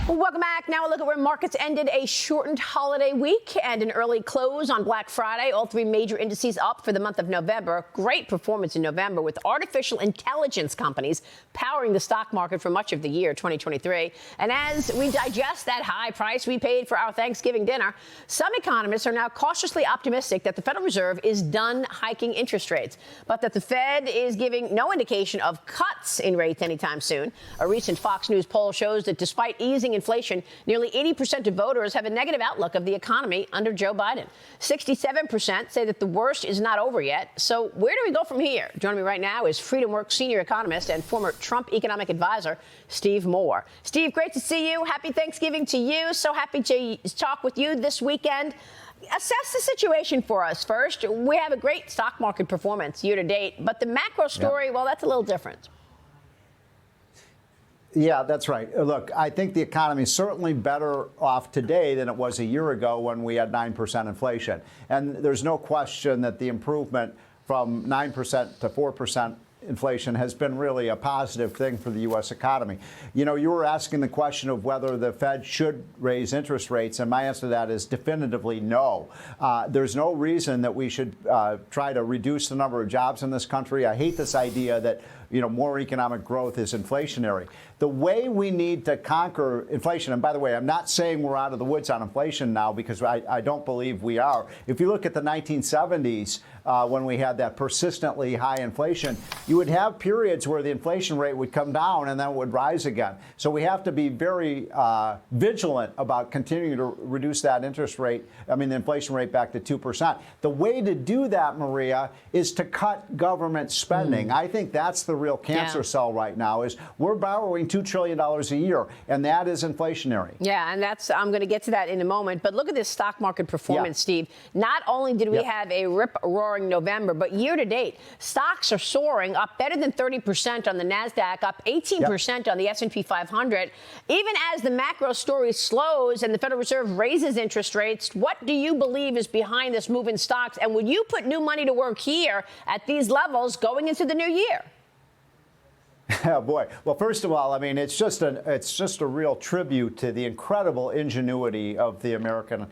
Well, welcome back. Now a look at where markets ended a shortened holiday week and an early close on Black Friday. All three major indices up for the month of November. Great performance in November with artificial intelligence companies powering the stock market for much of the year 2023. And as we digest that high price we paid for our Thanksgiving dinner, some economists are now cautiously optimistic that the Federal Reserve is done hiking interest rates, but that the Fed is giving no indication of cuts in rates anytime soon. A recent Fox News poll shows that despite easing inflation, nearly 80% of voters have a negative outlook of the economy under Joe Biden. 67% say that the worst is not over yet. So where do we go from here? Joining me right now is FreedomWorks senior economist and former Trump economic advisor, Steve Moore. Steve, great to see you. Happy Thanksgiving to you. So happy to talk with you this weekend. Assess the situation for us. First, we have a great stock market performance year to date, but the macro story, well, that's a little different. Yeah, that's right. Look, I think the economy is certainly better off today than it was a year ago when we had 9% inflation. And there's no question that the improvement from 9% to 4% inflation has been really a positive thing for the U.S. economy. You know, you were asking the question of whether the Fed should raise interest rates, and my answer to that is definitively no. There's no reason that we should try to reduce the number of jobs in this country. I hate this idea that, you know, more economic growth is inflationary. The way we need to conquer inflation, and by the way, I'm not saying we're out of the woods on inflation now, because I don't believe we are. If you look at the 1970s, when we had that persistently high inflation, you would have periods where the inflation rate would come down and then it would rise again. So we have to be very vigilant about continuing to reduce that the inflation rate back to 2%. The way to do that, Maria, is to cut government spending. I think that's the real cancer cell right now, is we're borrowing $2 trillion a year, and that is inflationary. Yeah, and I'm going to get to that in a moment. But look at this stock market performance, Steve. Not only did we have a rip-roaring November, but year to date, stocks are soaring, up better than 30% on the NASDAQ, up 18% on the S&P 500. Even as the macro story slows and the Federal Reserve raises interest rates, what do you believe is behind this move in stocks? And would you put new money to work here at these levels going into the new year? Oh, boy. Well, first of all, I mean, it's just a real tribute to the incredible ingenuity of the American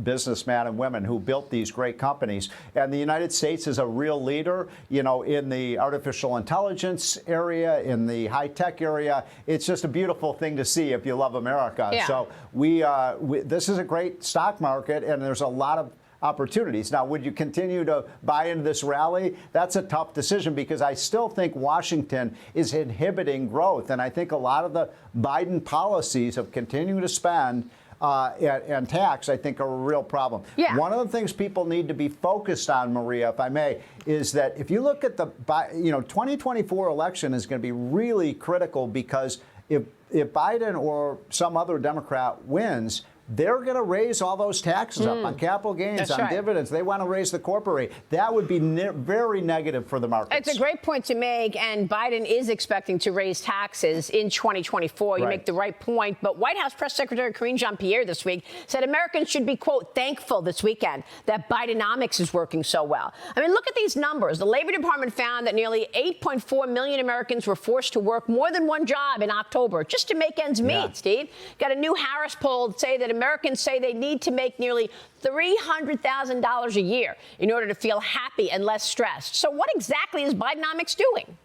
businessmen and women who built these great companies. And the United States is a real leader, you know, in the artificial intelligence area, in the high-tech area. It's just a beautiful thing to see if you love America. Yeah. So this is a great stock market, and there's a lot of opportunities. Now, would you continue to buy into this rally? That's a tough decision, because I still think Washington is inhibiting growth. And I think a lot of the Biden policies of continuing to spend and tax, I think, are a real problem. Yeah. One of the things people need to be focused on, Maria, if I may, is that if you look at the 2024 election is going to be really critical, because if Biden or some other Democrat wins, they're going to raise all those taxes up on capital gains, on dividends. They want to raise the corporate rate. That would be very negative for the markets. It's a great point to make, and Biden is expecting to raise taxes in 2024. You make the right point. But White House Press Secretary Karine Jean-Pierre this week said Americans should be, quote, thankful this weekend that Bidenomics is working so well. I mean, look at these numbers. The Labor Department found that nearly 8.4 million Americans were forced to work more than one job in October just to make ends meet, Steve. Got a new Harris poll that say that Americans say they need to make nearly $300,000 a year in order to feel happy and less stressed. So what exactly is Bidenomics doing?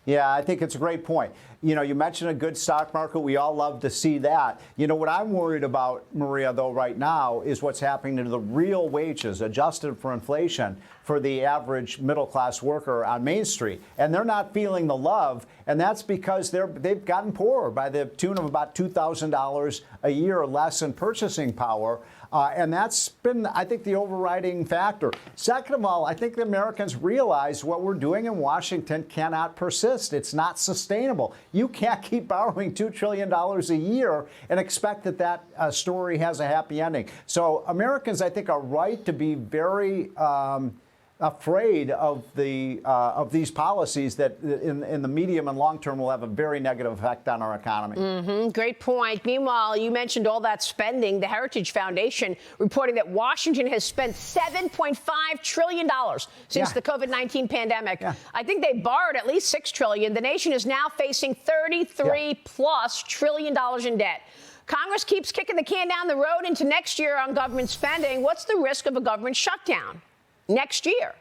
Yeah, I think it's a great point. You know, you mentioned a good stock market. We all love to see that. You know, what I'm worried about, Maria, though, right now is what's happening to the real wages adjusted for inflation for the average middle-class worker on Main Street. And they're not feeling the love. And that's because they've gotten poorer by the tune of about $2,000 a year less in purchasing power. And that's been, I think, the overriding factor. Second of all, I think the Americans realize what we're doing in Washington cannot persist. It's not sustainable. You can't keep borrowing $2 trillion a year and expect that story has a happy ending. So Americans, I think, are right to be very afraid of these policies that in the medium and long term will have a very negative effect on our economy. Great point. Meanwhile, you mentioned all that spending. The Heritage Foundation reporting that Washington has spent $7.5 trillion since the COVID-19 pandemic. I think they borrowed at least $6 trillion. The nation is now facing $33+ trillion in debt. Congress keeps kicking the can down the road into next year on government spending. What's the risk of a government shutdown next year?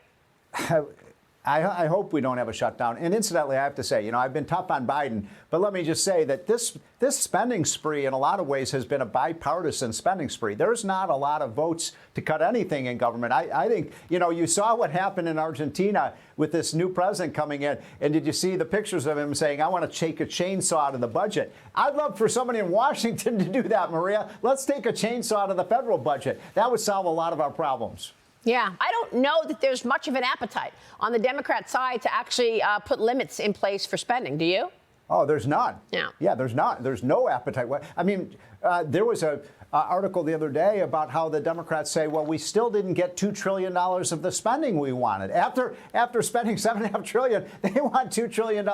I hope we don't have a shutdown. And incidentally, I have to say, I've been tough on Biden, but let me just say that this spending spree in a lot of ways has been a bipartisan spending spree. There's not a lot of votes to cut anything in government. I think, you saw what happened in Argentina with this new president coming in. And did you see the pictures of him saying, I want to take a chainsaw out of the budget? I'd love for somebody in Washington to do that, Maria. Let's take a chainsaw out of the federal budget. That would solve a lot of our problems. Yeah, I don't know that there's much of an appetite on the Democrat side to actually put limits in place for spending. Do you? Oh, there's none. Yeah. Yeah, there's not. There's no appetite. I mean, there was a article the other day about how the Democrats say, well, we still didn't get $2 trillion of the spending we wanted. After spending $7.5 trillion, they want $2 trillion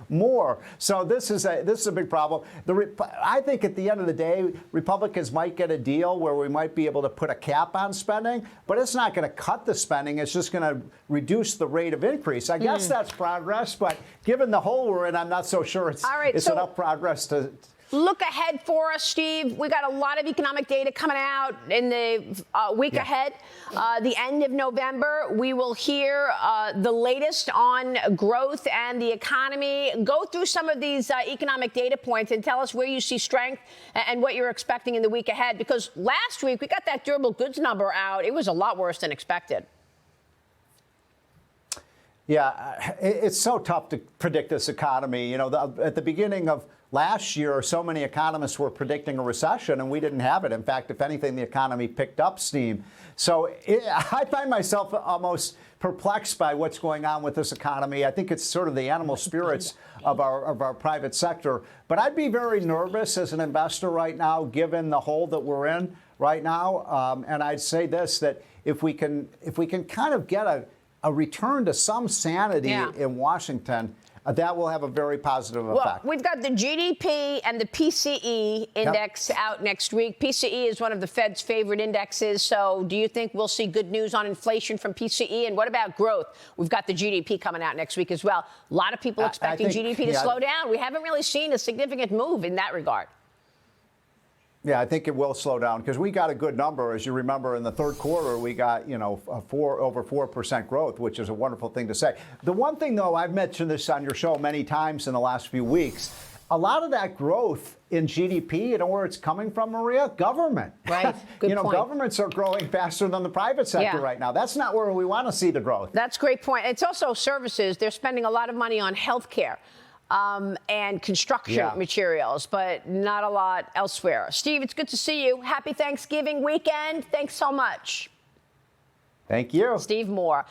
more. So this is a big problem. I think at the end of the day, Republicans might get a deal where we might be able to put a cap on spending, but it's not going to cut the spending. It's just going to reduce the rate of increase. I guess that's progress, but given the hole we're in, I'm not so sure it's enough progress to. Look ahead for us, Steve. We got a lot of economic data coming out in the week ahead. The end of November, we will hear the latest on growth and the economy. Go through some of these economic data points and tell us where you see strength and what you're expecting in the week ahead. Because last week, we got that durable goods number out. It was a lot worse than expected. Yeah, it's so tough to predict this economy. At the beginning of last year, so many economists were predicting a recession, and we didn't have it. In fact, if anything, the economy picked up steam. So I find myself almost perplexed by what's going on with this economy. I think it's sort of the animal spirits of our private sector. But I'd be very nervous as an investor right now, given the hole that we're in right now. And I'd say this, that if we can kind of get a return to some sanity in Washington, that will have a very positive effect. Well, we've got the GDP and the PCE index out next week. PCE is one of the Fed's favorite indexes. So do you think we'll see good news on inflation from PCE? And what about growth? We've got the GDP coming out next week as well. A lot of people expecting GDP to slow down. We haven't really seen a significant move in that regard. Yeah, I think it will slow down because we got a good number. As you remember, in the third quarter, we got, over 4% growth, which is a wonderful thing to say. The one thing, though, I've mentioned this on your show many times in the last few weeks, a lot of that growth in GDP, where it's coming from, Maria? Government. Right. Good point. Governments are growing faster than the private sector right now. That's not where we want to see the growth. That's a great point. It's also services. They're spending a lot of money on health care. And construction materials, but not a lot elsewhere. Steve, it's good to see you. Happy Thanksgiving weekend. Thanks so much. Thank you. Steve Moore.